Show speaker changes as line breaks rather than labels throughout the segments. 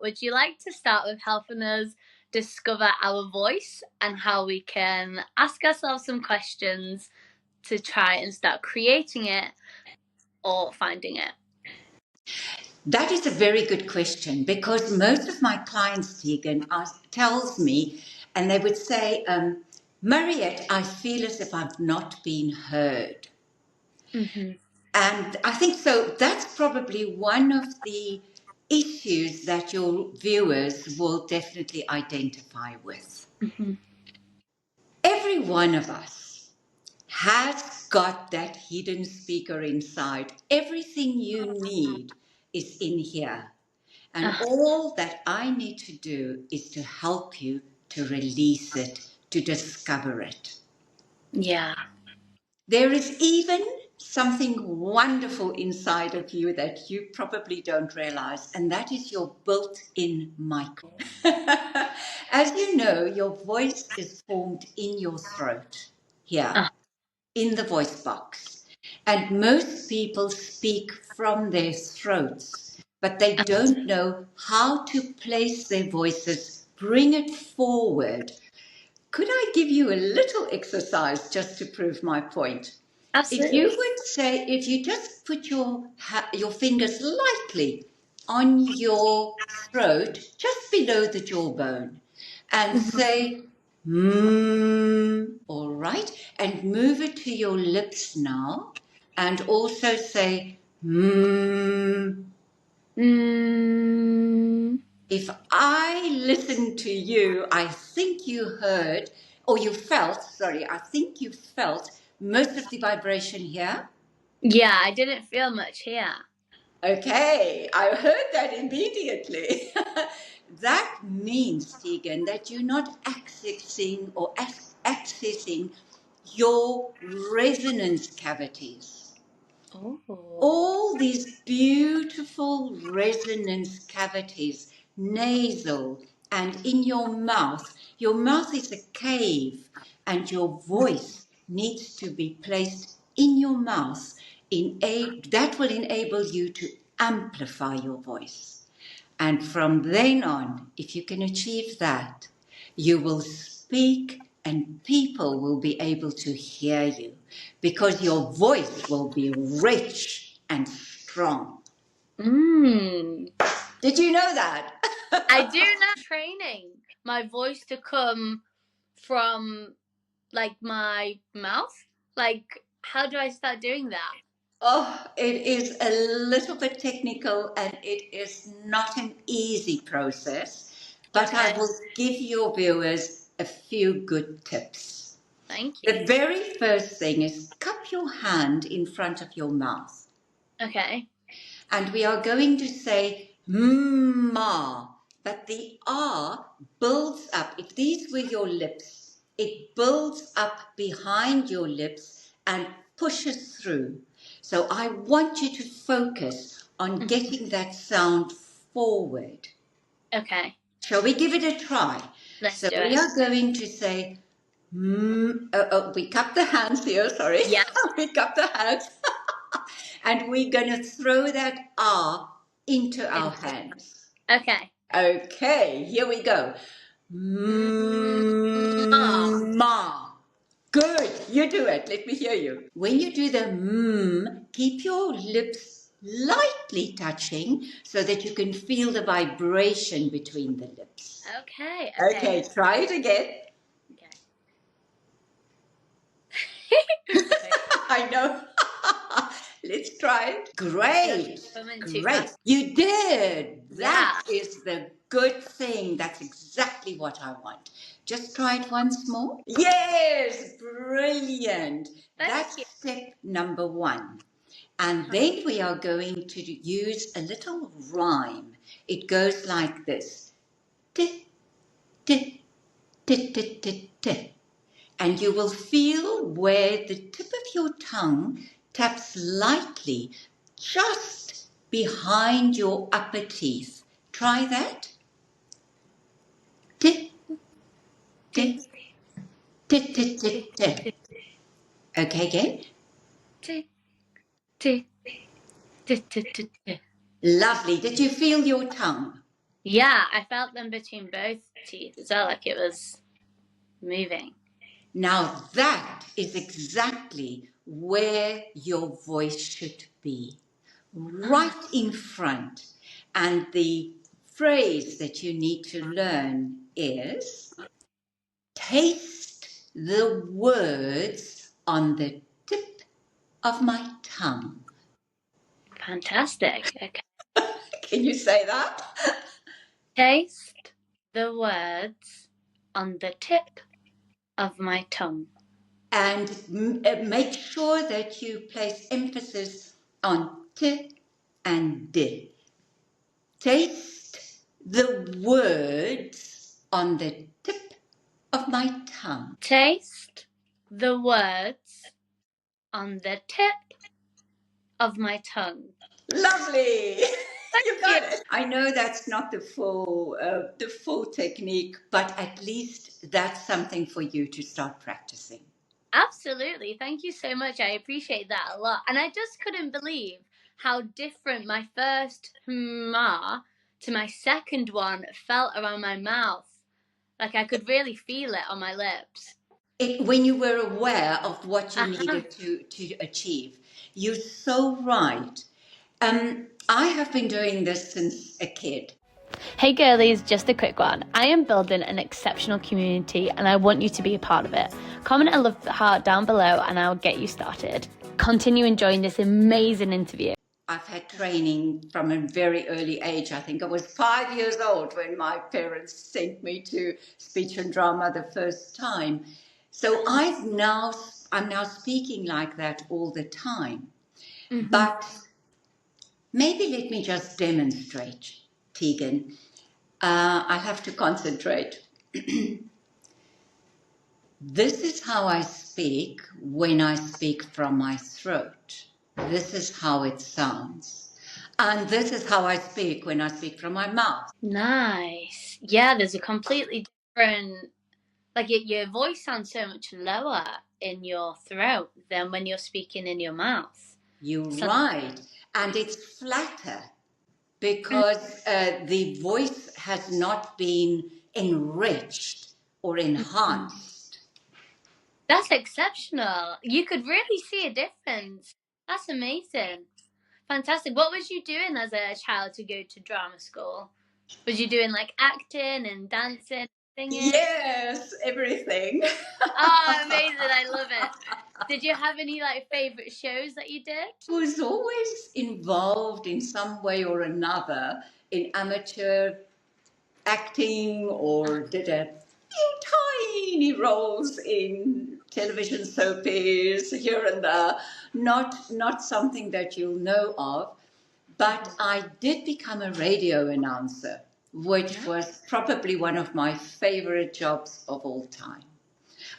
would you like to start with helping us discover our voice and how we can ask ourselves some questions to try and start creating it or finding it?
That is a very good question, because most of my clients, Tegan, tells me, and they would say, Mariette, I feel as if I've not been heard.
Mm-hmm.
And I think so. That's probably one of the issues that your viewers will definitely identify with.
Mm-hmm.
Every one of us has got that hidden speaker inside. Everything you need is in here. And all that I need to do is to help you to release it, to discover it.
Yeah.
There is even something wonderful inside of you that you probably don't realize, and that is your built-in mic. As you know, your voice is formed in your throat, here, in the voice box. And most people speak from their throats, but they don't know how to place their voices, bring it forward. Could I give you a little exercise just to prove my point? If you
Absolutely.
would say, if you just put your fingers lightly on your throat, just below the jawbone, and say, all right, and move it to your lips now, and also say, If I listened to you, I think you heard, or you felt, sorry, I think you felt most of the vibration here.
Yeah, I didn't feel much here.
Okay, I heard that immediately. That means, Tegan, that you're not accessing or accessing your resonance cavities.
Oh.
All these beautiful resonance cavities, nasal and in your mouth. Your mouth is a cave, and your voice needs to be placed in your mouth. That will enable you to amplify your voice. And from then on, if you can achieve that, you will speak and people will be able to hear you, because your voice will be rich and strong. Did you know that?
I do know training my voice to come from like my mouth. Like, how do I start doing that?
Oh, it is a little bit technical and it is not an easy process, but I will give your viewers a few good tips.
Thank you.
The very first thing is cup your hand in front of your mouth.
Okay.
And we are going to say ma, but the R builds up. If these were your lips, it builds up behind your lips and pushes through. So I want you to focus on getting that sound forward.
Okay.
Shall we give it a try?
Let's do it.
We are going to say, we cup the hands here, sorry.
Yeah.
We cup the hands. And we're going to throw that R into our hands.
Okay.
Okay, here we go. Ma. Good, you do it. Let me hear you. When you do the keep your lips lightly touching so that you can feel the vibration between the lips.
Okay.
Okay, try it again.
Okay.
I know. Let's try it. Great. Great. You did. That is the good thing. That's exactly what I want. Just try it once more. Yes. Brilliant. That's step number 1. And then we are going to use a little rhyme. It goes like this. T, t, t, t, t, t. And you will feel where the tip of your tongue taps lightly just behind your upper teeth. Try that. Tip, tip, tip, tip, tip, tip. Okay, again.
Tip, tip, tip, tip, tip.
Lovely. Did you feel your tongue?
Yeah, I felt them between both teeth as well, like it was moving.
Now that is exactly where your voice should be,
Ah,
right in front. And the phrase that you need to learn is taste the words on the tip of my tongue.
fantastic. Okay.
Can you say that?
Taste the words on the tip of my tongue.
And make sure that you place emphasis on t and d. Taste the words on the tip of my tongue.
Taste the words on the tip of my tongue.
Lovely.
Thank
You
you.
got it. I know that's not the full technique, but at least that's something for you to start practicing.
Absolutely. Thank you so much. I appreciate that a lot. And I just couldn't believe how different my first ma to my second one felt around my mouth. Like I could really feel it on my lips.
When you were aware of what you
Uh-huh.
needed to achieve, you're so right. I have been doing this since a kid.
Hey girlies, just a quick one. I am building an exceptional community and I want you to be a part of it. Comment a love heart down below and I'll get you started. Continue enjoying this amazing interview.
I've had training from a very early age. I think I was 5 years old when my parents sent me to speech and drama the first time. So I'm now speaking like that all the time.
Mm-hmm.
But maybe let me just demonstrate, Tegan. I have to concentrate. This is how I speak when I speak from my throat. This is how it sounds. And this is how I speak when I speak from my mouth.
Nice. Yeah, there's a completely different, like your voice sounds so much lower in your throat than when you're speaking in your mouth.
You're
So,
right. And it's flatter because the voice has not been enriched or enhanced.
that's exceptional. You could really see a difference. That's amazing. Fantastic. What was you doing as a child to go to drama school? Was you doing like acting and dancing, singing?
Yes, everything.
Oh, amazing. I love it. Did you have any like favorite shows that you did?
Was always involved in some way or another in amateur acting or did a few tiny roles in television soapies here and there. Not something that you'll know of, but I did become a radio announcer, which was probably one of my favorite jobs of all time.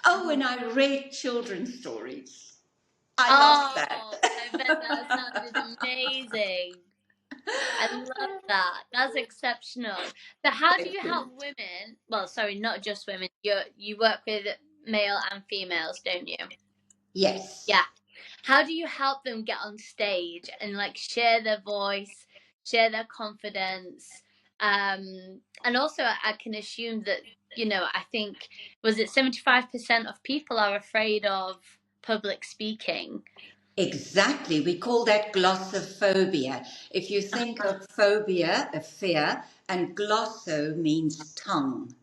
Oh, and I read children's stories. I love
Oh,
that.
I bet that sounded amazing. I love that. That's exceptional. So how do
Thank
you
you.
help women? Well, sorry, not just women. You work with male and females, don't you?
Yes.
Yeah. How do you help them get on stage and like share their voice, share their confidence? And also I can assume that, I think was it 75% of people are afraid of public speaking.
Exactly. We call that glossophobia. If you think
Uh-huh.
of phobia, a fear, and glosso means tongue.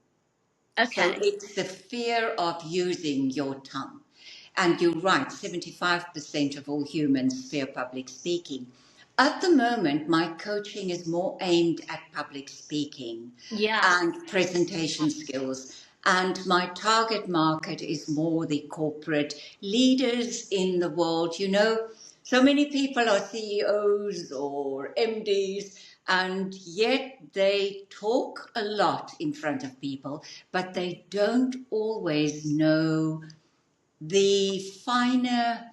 So
Okay.
it's the fear of using your tongue. And you're right, 75% of all humans fear public speaking. At the moment, my coaching is more aimed at public speaking
Yeah.
and presentation skills. And my target market is more the corporate leaders in the world. You know, so many people are CEOs or MDs, and yet they talk a lot in front of people, but they don't always know the finer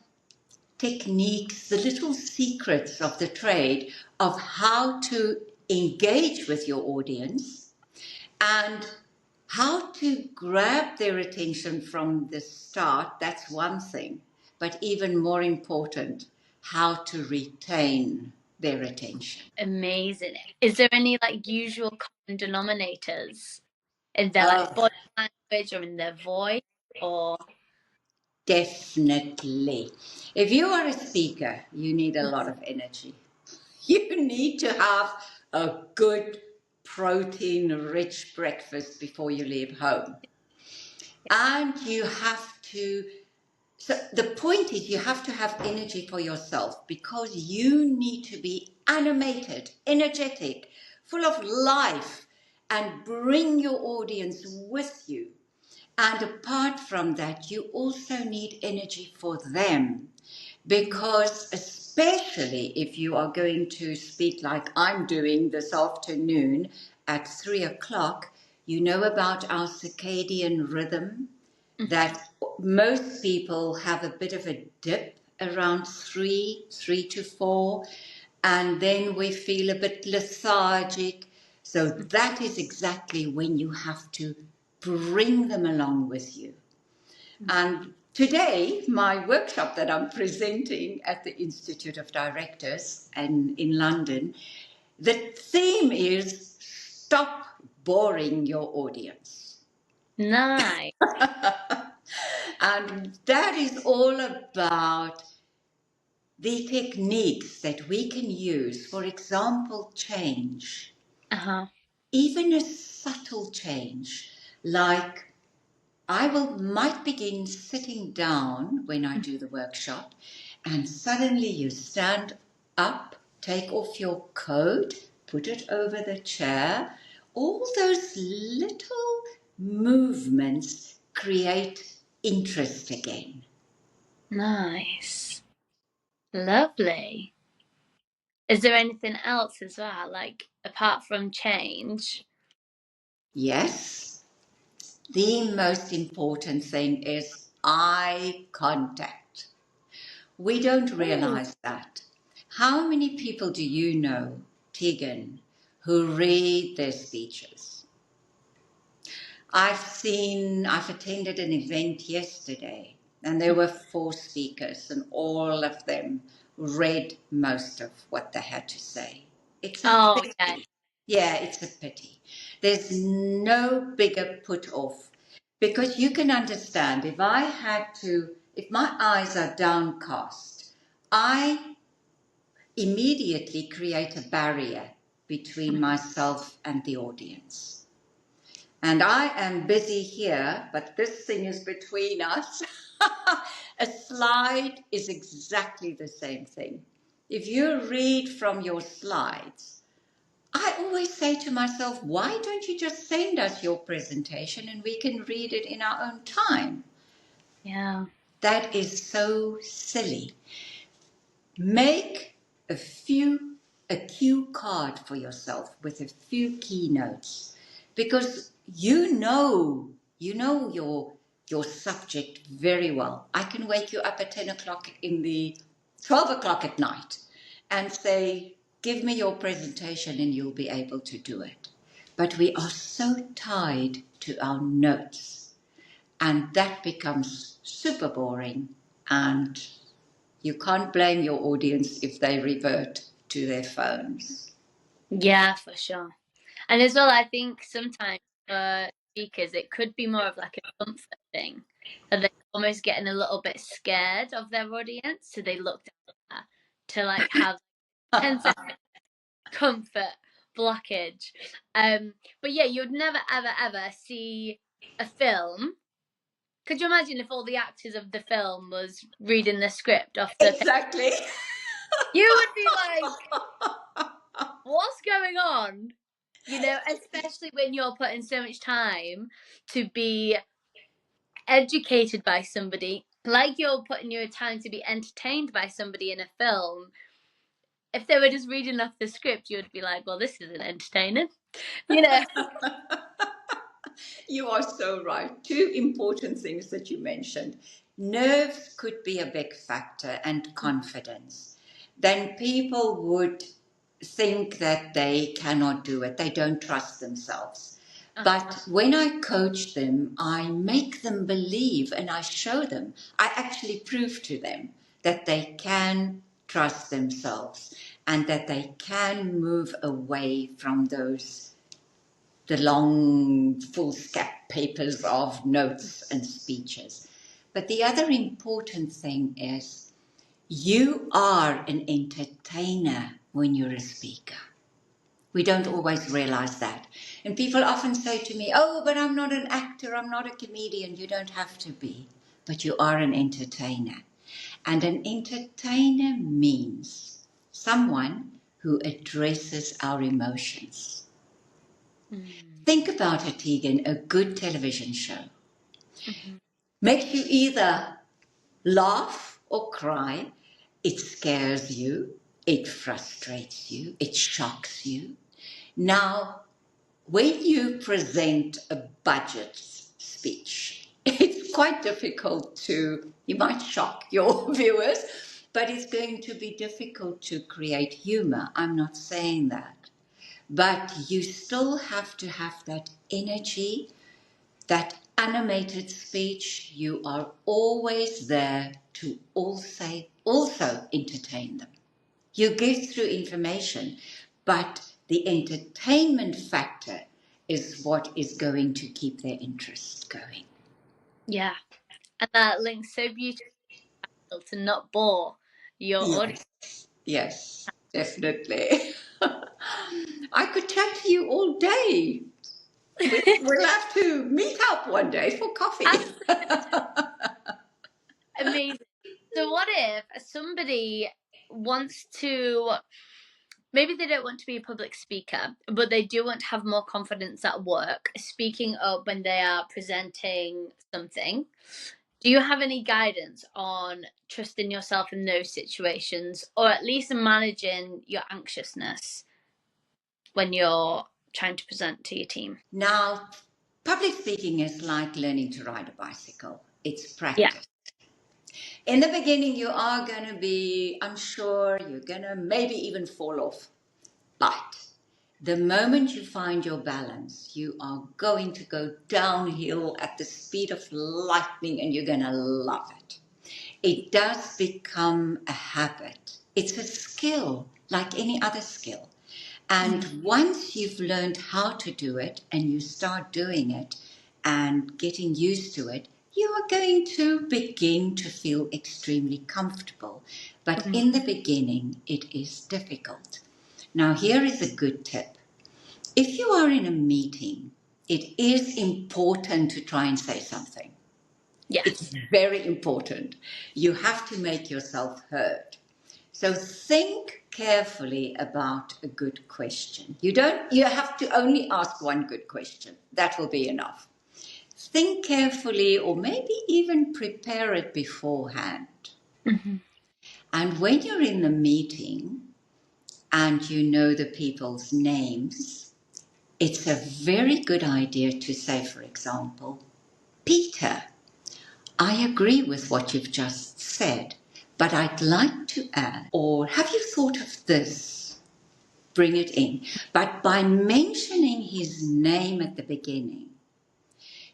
techniques, the little secrets of the trade of how to engage with your audience and how to grab their attention from the start. That's one thing, but even more important, how to retain. their attention.
Amazing. Is there any like usual common denominators in their like
Oh,
body language or in their voice or?
definitely. If you are a speaker, you need a lot of energy. You need to have a good protein-rich breakfast before you leave home. And you have to, so the point is you have to have energy for yourself because you need to be animated, energetic, full of life, and bring your audience with you. And apart from that, you also need energy for them because, especially if you are going to speak like I'm doing this afternoon at 3 o'clock, you know about our circadian rhythm, that most people have a bit of a dip around 3 to 4, and then we feel a bit lethargic. So that is exactly when you have to bring them along with you. And today, my workshop that I'm presenting at the Institute of Directors and in London, the theme is stop boring your audience.
Nice.
And that is all about the techniques that we can use. For example, change. Even a subtle change, like might begin sitting down when I do the workshop, and suddenly you stand up, take off your coat, put it over the chair. All those little movements create interest again.
Nice. Lovely. Is there anything else as well, like apart from change?
Yes, the most important thing is eye contact. We don't realize that. How many people do you know, Tegan, who read their speeches? I've attended an event yesterday, and there were 4 speakers, and all of them read most of what they had to say. It's a pity. Yeah, it's a pity. There's no bigger put off because you can understand if my eyes are downcast, I immediately create a barrier between myself and the audience. And I am busy here, but this thing is between us. A slide is exactly the same thing. If you read from your slides, I always say to myself, why don't you just send us your presentation and we can read it in our own time?
Yeah.
That is so silly. Make a cue card for yourself with a few keynotes, because you know your subject very well. I can wake you up at 10 o'clock 12 o'clock at night and say, give me your presentation and you'll be able to do it. But we are so tied to our notes, and that becomes super boring, and you can't blame your audience if they revert to their phones.
Yeah, for sure. And as well, I think sometimes for speakers, it could be more of like a comfort thing. And they're almost getting a little bit scared of their audience. So they look down to like have 10 seconds comfort blockage. But yeah, you'd never, ever, ever see a film. Could you imagine if all the actors of the film was reading the script off the
Exactly.
You would be like, what's going on? You know, especially when you're putting so much time to be educated by somebody, like you're putting your time to be entertained by somebody in a film. If they were just reading off the script, you would be like, well, this isn't entertaining. You know?
You are so right. 2 important things that you mentioned. Nerves could be a big factor, and confidence. Then people would think that they cannot do it. They don't trust themselves. But when I coach them, I make them believe and I show them. I actually prove to them that they can trust themselves. and that they can move away from the long foolscap papers of notes and speeches. But the other important thing is you are an entertainer when you're a speaker. We don't always realize that. And people often say to me, oh, but I'm not an actor, I'm not a comedian. You don't have to be, but you are an entertainer. And an entertainer means someone who addresses our emotions. Think about it, Tegan, a good television show makes you either laugh or cry. It scares you, it frustrates you, it shocks you. Now, when you present a budget speech, it's quite difficult you might shock your viewers, but it's going to be difficult to create humor. I'm not saying that. But you still have to have that energy, that animated speech. You are always there to also entertain them. You give through information, but the entertainment factor is what is going to keep their interest going.
Yeah. And that links so beautifully to not bore your audience.
Yes, definitely. I could chat to you all day. We'll have to meet up one day for coffee.
Amazing. So what if somebody wants to, maybe they don't want to be a public speaker, but they do want to have more confidence at work, speaking up when they are presenting something. Do you have any guidance on trusting yourself in those situations, or at least managing your anxiousness when you're trying to present to your team?
Now, public speaking is like learning to ride a bicycle. It's practice.
Yeah.
In the beginning, you are going to be, I'm sure, you're going to maybe even fall off. But the moment you find your balance, you are going to go downhill at the speed of lightning and you're going to love it. It does become a habit. It's a skill like any other skill. And once you've learned how to do it and you start doing it and getting used to it, you are going to begin to feel extremely comfortable. But in the beginning, it is difficult. Now, here is a good tip. If you are in a meeting, it is important to try and say something.
Yes.
It's very important. You have to make yourself heard. So think carefully about a good question. You have to only ask one good question. That will be enough. Think carefully, or maybe even prepare it beforehand. And when you're in the meeting and you know the people's names, it's a very good idea to say, for example, Peter, I agree with what you've just said, but I'd like to add, or have you thought of this? Bring it in. But by mentioning his name at the beginning,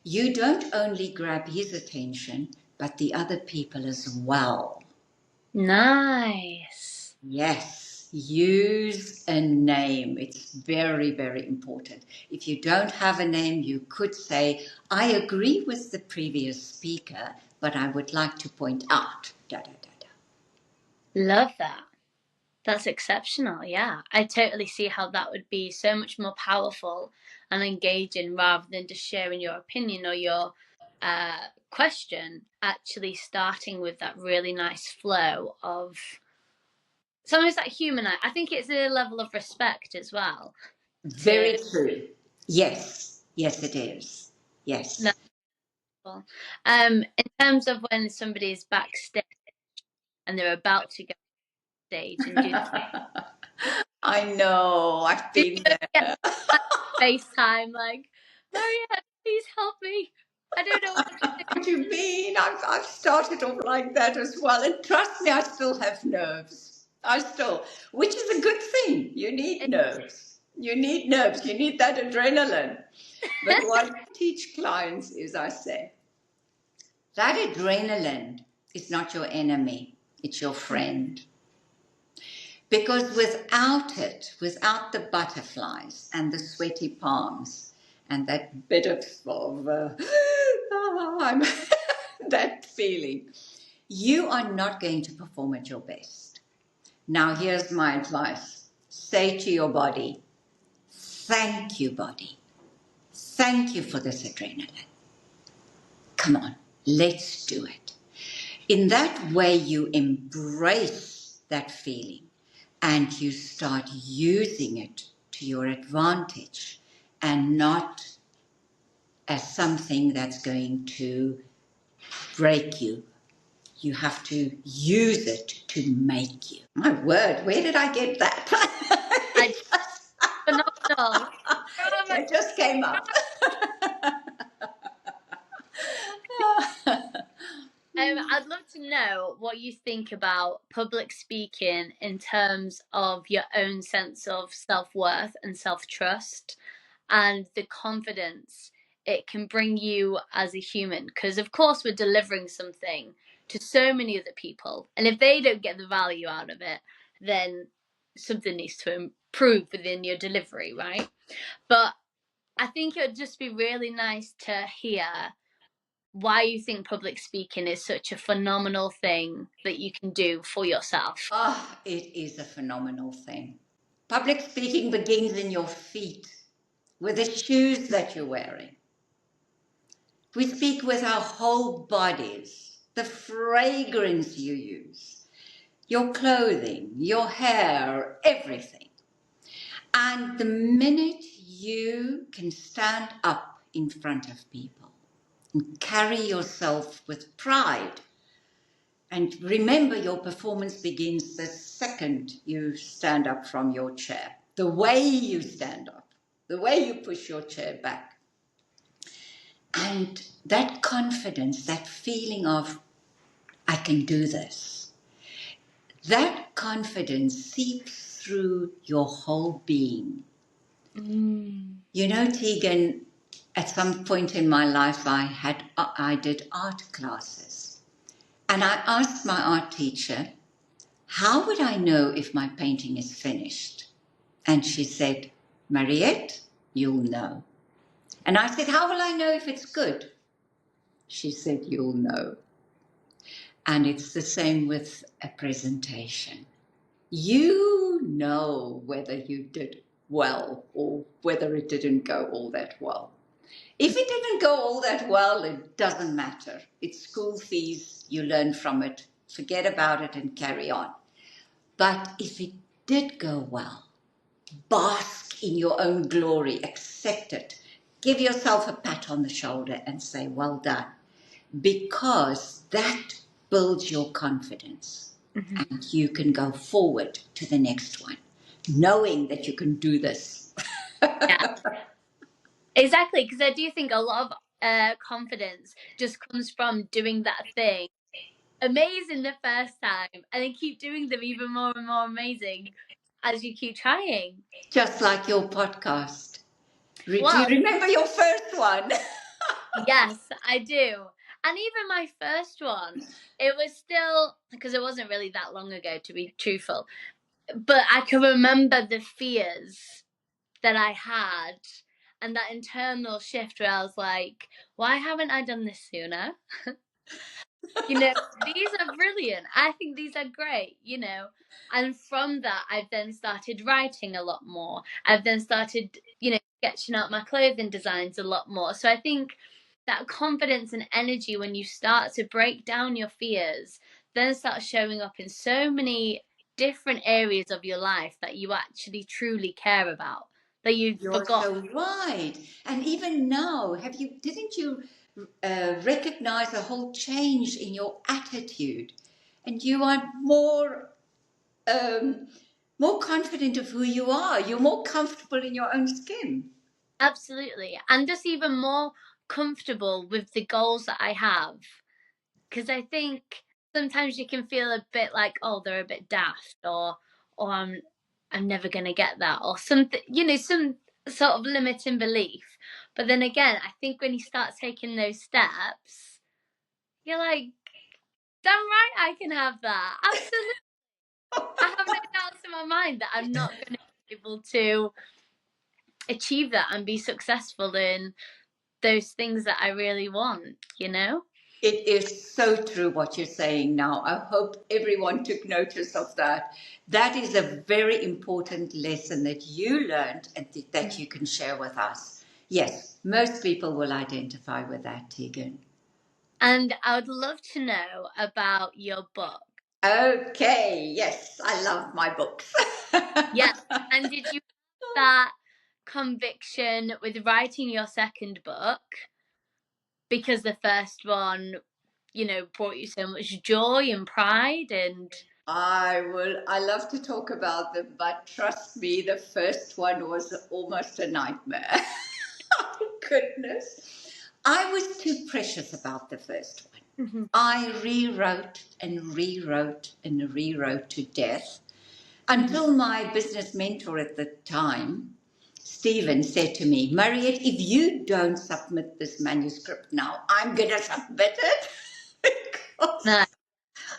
you don't only grab his attention, but the other people as well.
Nice.
Yes, use a name. It's very, very important. If you don't have a name, you could say, I agree with the previous speaker, but I would like to point out, da, da, da, da.
Love that. That's exceptional. Yeah. I totally see how that would be so much more powerful and engaging rather than just sharing your opinion or your question, actually starting with that really nice flow of sometimes that human. I think it's a level of respect as well.
Very true. Yes. Yes, it is. Yes.
In terms of when somebody's backstage and they're about to go stage and do
I know, I've been there.
FaceTime like, Mariette, please help me. I don't know what to do.
What do you mean? I've started off like that as well. And trust me, I still have nerves. Which is a good thing. You need nerves. You need nerves. You need that adrenaline. But what I teach clients is I say, that adrenaline is not your enemy. It's your friend. Because without it, without the butterflies and the sweaty palms and that bit of that feeling, you are not going to perform at your best. Now, here's my advice. Say to your body, thank you, body. Thank you for this adrenaline. Come on, let's do it. In that way, you embrace that feeling and you start using it to your advantage and not as something that's going to break you. You have to use it to make you. My word, where did I get that?
Phenomenal.
It just came up.
I'd love to know what you think about public speaking in terms of your own sense of self-worth and self-trust and the confidence it can bring you as a human. Because, of course, we're delivering something to so many other people. And if they don't get the value out of it, then something needs to improve within your delivery, right? But I think it would just be really nice to hear why you think public speaking is such a phenomenal thing that you can do for yourself.
Oh, it is a phenomenal thing. Public speaking begins in your feet, with the shoes that you're wearing. We speak with our whole bodies, the fragrance you use, your clothing, your hair, everything. And the minute you can stand up in front of people and carry yourself with pride, and remember, your performance begins the second you stand up from your chair. The way you stand up, the way you push your chair back. And that confidence, that feeling of, I can do this, that confidence seeps through your whole being. You know, Tegan, at some point in my life, I did art classes. And I asked my art teacher, how would I know if my painting is finished? And she said, Mariette, you'll know. And I said, how will I know if it's good? She said, you'll know. And it's the same with a presentation. You know whether you did well or whether it didn't go all that well. If it didn't go all that well, it doesn't matter. It's school fees, you learn from it, forget about it and carry on. But if it did go well, bask in your own glory, accept it. Give yourself a pat on the shoulder and say, well done. Because that builds your confidence. Mm-hmm. And you can go forward to the next one, knowing that you can do this.
Yeah, exactly. Because I do think a lot of confidence just comes from doing that thing amazing the first time and then keep doing them even more and more amazing as you keep trying.
Just like your podcast. Do you remember your first one?
Yes, I do. And even my first one, it was still, because it wasn't really that long ago, to be truthful, but I can remember the fears that I had and that internal shift where I was like, why haven't I done this sooner? You know, these are brilliant. I think these are great, you know. And from that, I've then started writing a lot more. I've then started, you know, sketching out my clothing designs a lot more. So I think that confidence and energy, when you start to break down your fears, then start showing up in so many different areas of your life that you actually truly care about, that you're forgot.
So right. And even now, didn't you recognize a whole change in your attitude? And you are more confident of who you are. You're more comfortable in your own skin.
Absolutely. And just even more comfortable with the goals that I have. Because I think sometimes you can feel a bit like, oh, they're a bit daft, or I'm never gonna get that, or something, you know, some sort of limiting belief. But then again, I think when you start taking those steps, you're like, damn right I can have that. Absolutely. I have no doubts in my mind that I'm not going to be able to achieve that and be successful in those things that I really want, you know?
It is so true what you're saying now. I hope everyone took notice of that. That is a very important lesson that you learned and that you can share with us. Yes, most people will identify with that, Tegan.
And I would love to know about your book.
Okay, yes, I love my books.
Yes. And did you have that conviction with writing your second book because the first one, you know, brought you so much joy and pride and
I love to talk about them, but trust me, the first one was almost a nightmare. Oh, goodness. I was too precious about the first one.
mm-hmm.
I rewrote and rewrote and rewrote to death until my business mentor at the time, Stephen, said to me, Mariette, if you don't submit this manuscript now, I'm going to submit it because
No.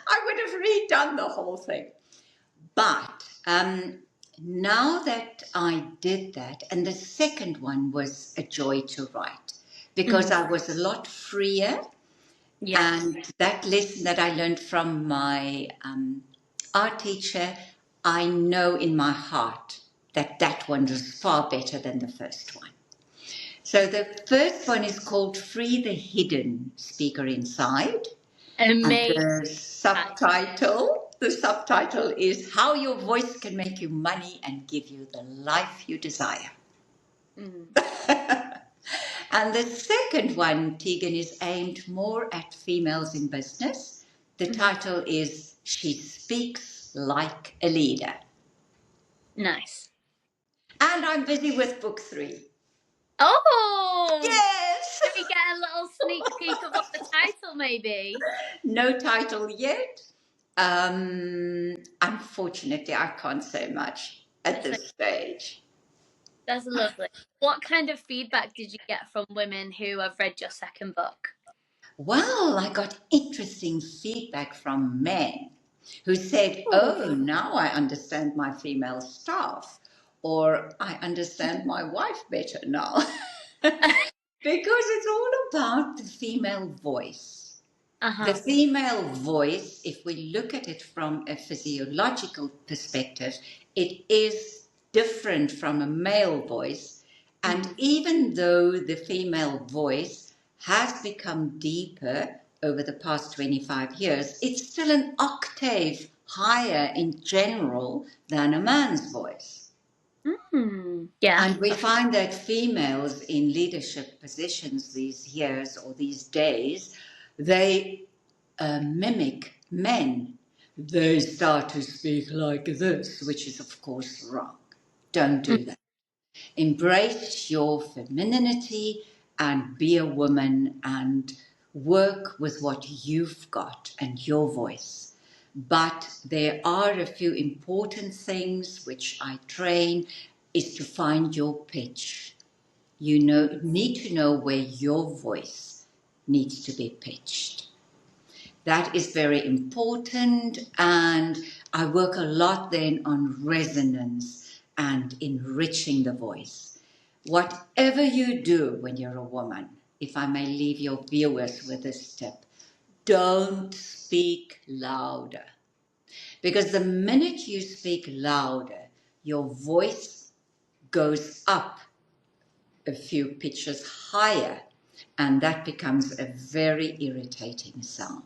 I would have redone the whole thing. But now that I did that, and the second one was a joy to write because I was a lot freer.
Yes.
And that lesson that I learned from my art teacher, I know in my heart that that one was far better than the first one. So the first one is called Free the Hidden Speaker Inside. And
Amazing.
the subtitle is How Your Voice Can Make You Money and Give You the Life You Desire. And the second one, Tegan, is aimed more at females in business. The title is She Speaks Like a Leader.
Nice.
And I'm busy with book 3.
Oh!
Yes!
Can we get a little sneak peek of what the title may be?
No title yet. Unfortunately, I can't say much at this stage.
That's lovely. What kind of feedback did you get from women who have read your second book?
Well, I got interesting feedback from men who said, oh, now I understand my female staff, or I understand my wife better now. Because it's all about the female voice. The female voice, if we look at it from a physiological perspective, it is different from a male voice. And even though the female voice has become deeper over the past 25 years, it's still an octave higher in general than a man's voice.
Yeah.
And we find that females in leadership positions these years or these days, they mimic men. They start to speak like this, which is, of course, wrong. Don't do that. Embrace your femininity and be a woman and work with what you've got and your voice. But there are a few important things which I train is to find your pitch. You need to know where your voice needs to be pitched. That is very important, and I work a lot then on resonance and enriching the voice. Whatever you do when you're a woman, if I may leave your viewers with this tip, don't speak louder. Because the minute you speak louder, your voice goes up a few pitches higher, and that becomes a very irritating sound.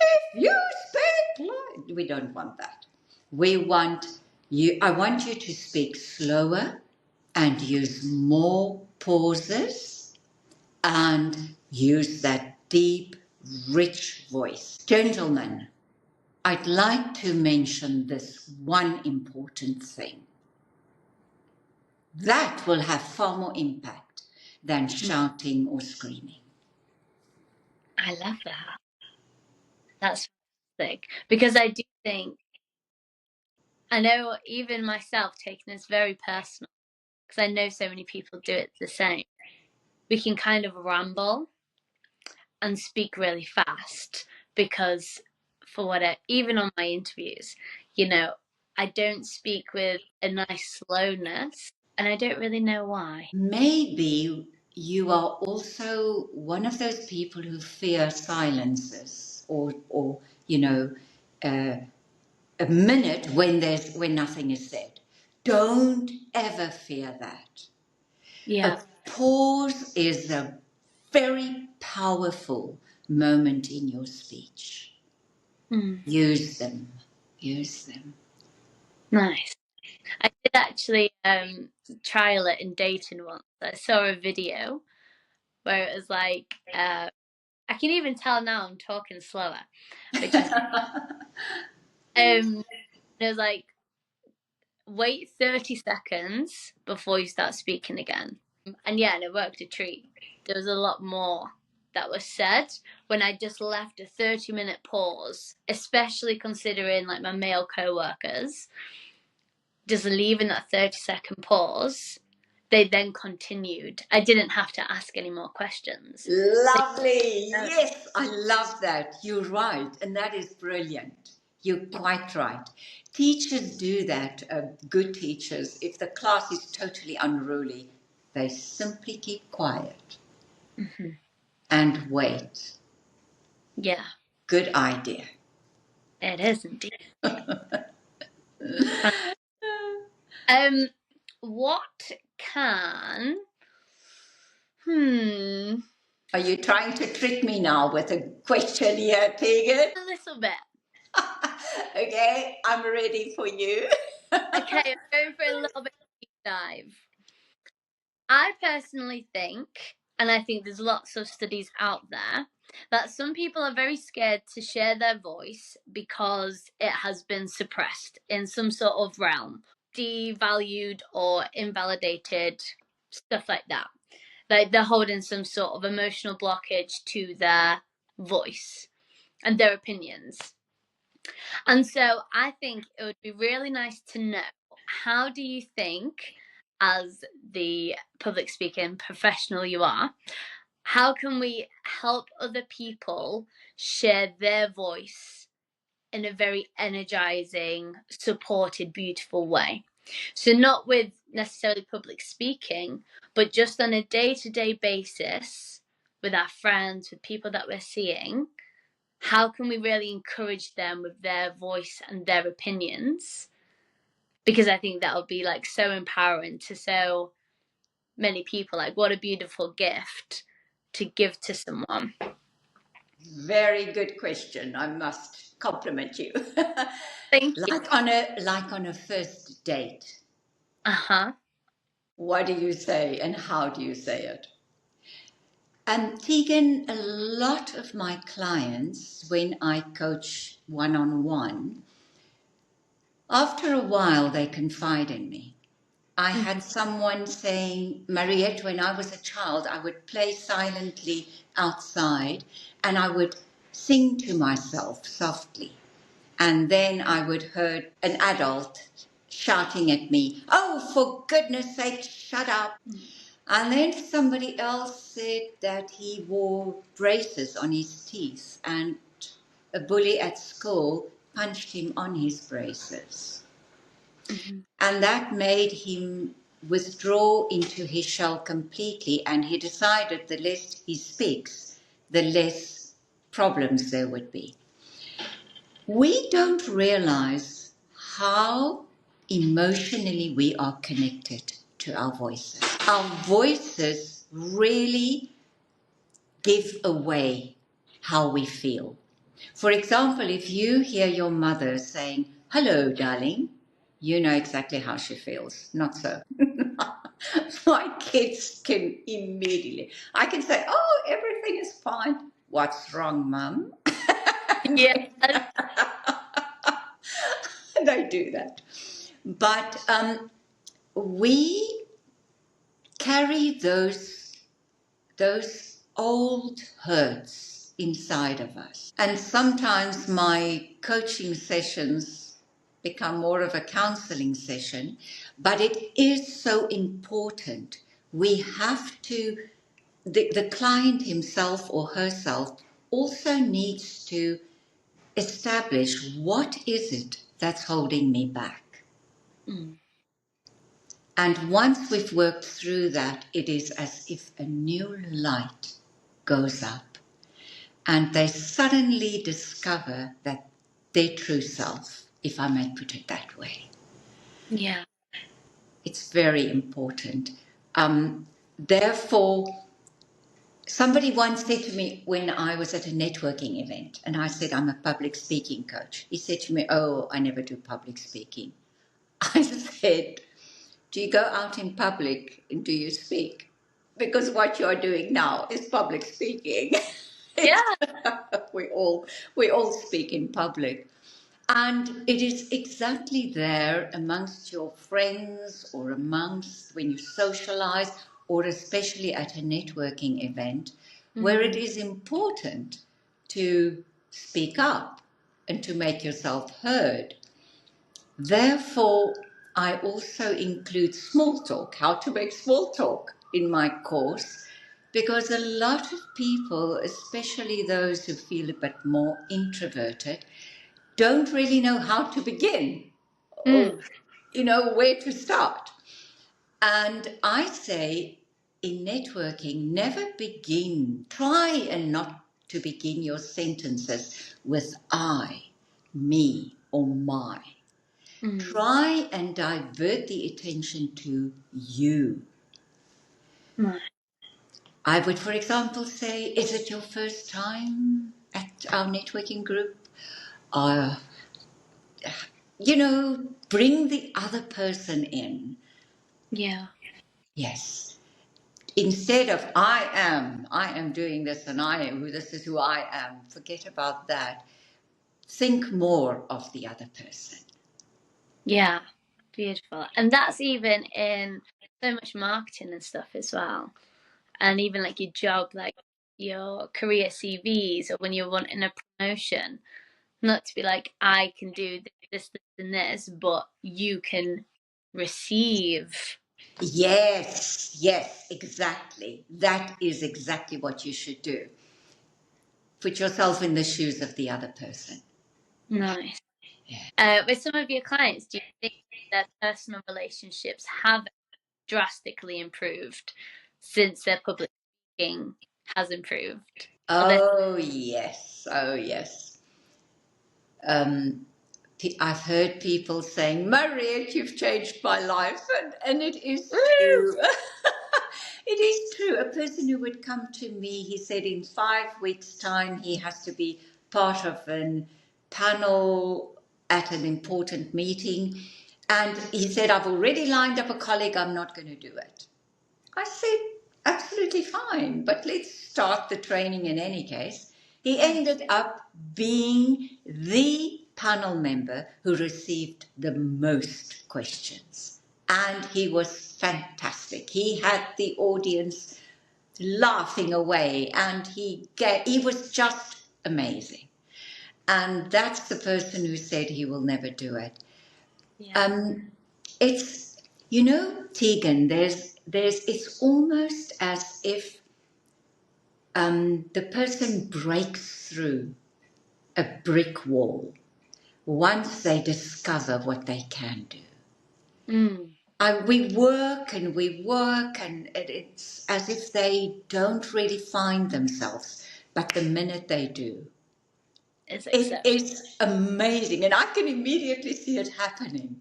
If you speak loud, we don't want that. We want you, I want you to speak slower and use more pauses and use that deep, rich voice. Gentlemen, I'd like to mention this one important thing. That will have far more impact than shouting or screaming.
I love that. That's fantastic. Because I do think, I know even myself taking this very personal, because I know so many people do it the same. We can kind of ramble and speak really fast because for what even on my interviews, I don't speak with a nice slowness, and I don't really know why.
Maybe you are also one of those people who fear silences, or uh, a minute when nothing is said. Don't ever fear that.
Yeah.
A pause is a very powerful moment in your speech.
Mm.
Use them. Use them.
Nice. I did actually trial it in dating once. I saw a video where it was like, I can even tell now I'm talking slower, which is it was like, wait 30 seconds before you start speaking again. And yeah, and it worked a treat. There was a lot more that was said when I just left a 30-minute pause, especially considering like my male co-workers, just leaving that 30-second pause. They then continued. I didn't have to ask any more questions.
Lovely. Yes, I love that. You're right. And that is brilliant. You're quite right. Teachers do that, good teachers. If the class is totally unruly, they simply keep quiet and wait.
Yeah,
Good idea.
it is indeed. Um, what can
Are you trying to trick me now with a question here, Tegan?
a little bit.
Okay, I'm ready for you.
Okay, I'm going for a little bit of a deep dive. I personally think, and I think there's lots of studies out there, that some people are very scared to share their voice because it has been suppressed in some sort of realm, devalued or invalidated, stuff like that. Like they're holding some sort of emotional blockage to their voice and their opinions. And so I think it would be really nice to know, how do you think, as the public speaking professional you are, how can we help other people share their voice in a very energizing, supported, beautiful way? So not with necessarily public speaking, but just on a day-to-day basis with our friends, with people that we're seeing. How can we really encourage them with their voice and their opinions? Because I think that would be like so empowering to so many people. Like, what a beautiful gift to give to someone.
Very good question. I must compliment you.
Thank you.
Like on a first date.
Uh-huh.
What do you say and how do you say it? And Tegan, a lot of my clients, when I coach one-on-one, after a while they confide in me. I had someone saying, Mariette, when I was a child, I would play silently outside and I would sing to myself softly. And then I would hear an adult shouting at me, oh, for goodness sake, shut up. And then somebody else said that he wore braces on his teeth and a bully at school punched him on his braces. And that made him withdraw into his shell completely, and he decided the less he speaks, the less problems there would be. We don't realize how emotionally we are connected to our voices. Our voices really give away how we feel. For example, if you hear your mother saying, hello, darling, you know exactly how she feels. Not so. My kids can immediately. I can say, oh, everything is fine. What's wrong, Mum?
Yeah.
They do that. But we carry those old hurts inside of us. And sometimes my coaching sessions become more of a counseling session, but it is so important. We have to, the client himself or herself also needs to establish what is it that's holding me back.
Mm.
And once we've worked through that, it is as if a new light goes up and they suddenly discover that their true self, if I may put it that way.
Yeah.
It's very important. Therefore, somebody once said to me when I was at a networking event, and I said, I'm a public speaking coach. He said to me, oh, I never do public speaking. I said, do you go out in public and do you speak? Because what you're doing now is public speaking.
Yeah.
we all speak in public. And it is exactly there amongst your friends or amongst when you socialize or especially at a networking event where it is important to speak up and to make yourself heard. Therefore, I also include small talk, how to make small talk in my course, because a lot of people, especially those who feel a bit more introverted, don't really know how to begin or, where to start. And I say in networking, never try and not to begin your sentences with I, me, or my. Try and divert the attention to you. I would, for example, say, is it your first time at our networking group? Bring the other person in.
Yeah.
Yes. Instead of I am doing this and this is who I am. Forget about that. Think more of the other person.
Yeah. Beautiful. And that's even in so much marketing and stuff as well. And even like your job, like your career CVs, or when you're wanting a promotion, not to be like, I can do this, and this, but you can receive.
Yes, exactly. That is exactly what you should do. Put yourself in the shoes of the other person.
Nice. With some of your clients, do you think their personal relationships have drastically improved since their public speaking has improved?
Oh, yes. Oh, yes. I've heard people saying, Mariette, you've changed my life. And it is true. It is true. A person who would come to me, he said in 5 weeks' time, he has to be part of a panel at an important meeting. And he said, I've already lined up a colleague, I'm not going to do it. I said, absolutely fine, but let's start the training in any case. He ended up being the panel member who received the most questions. And he was fantastic. He had the audience laughing away and he was just amazing. And that's the person who said he will never do it.
Yeah.
It's, Tegan, it's almost as if the person breaks through a brick wall once they discover what they can do. We work and it's as if they don't really find themselves, but the minute they do, it is amazing. And I can immediately see it happening.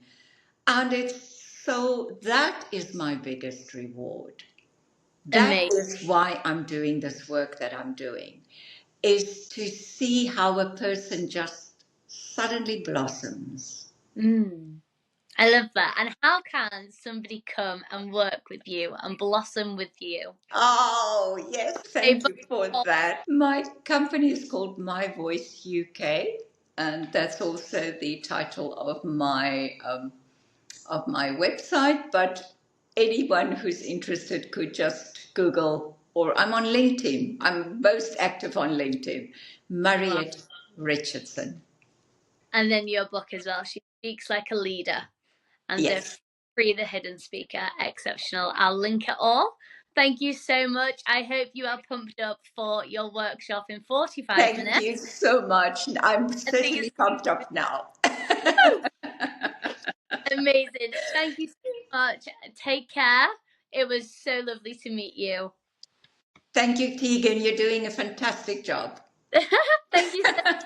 And that is my biggest reward. That is why I'm doing this work that I'm doing, is to see how a person just suddenly blossoms.
I love that. And how can somebody come and work with you and blossom with you?
Oh, yes, thank you for that. My company is called My Voice UK, and that's also the title of my website. But anyone who's interested could just Google, or I'm on LinkedIn. I'm most active on LinkedIn. Mariette Richardson.
And then your book as well. She speaks like a leader. And
Yes.
Free the Hidden Speaker, exceptional. I'll link it all. Thank you so much. I hope you are pumped up for your workshop in 45 minutes.
Thank you so much. I'm certainly pumped up now.
Amazing. Thank you so much. Take care. It was so lovely to meet you.
Thank you, Tegan. You're doing a fantastic job.
Thank you so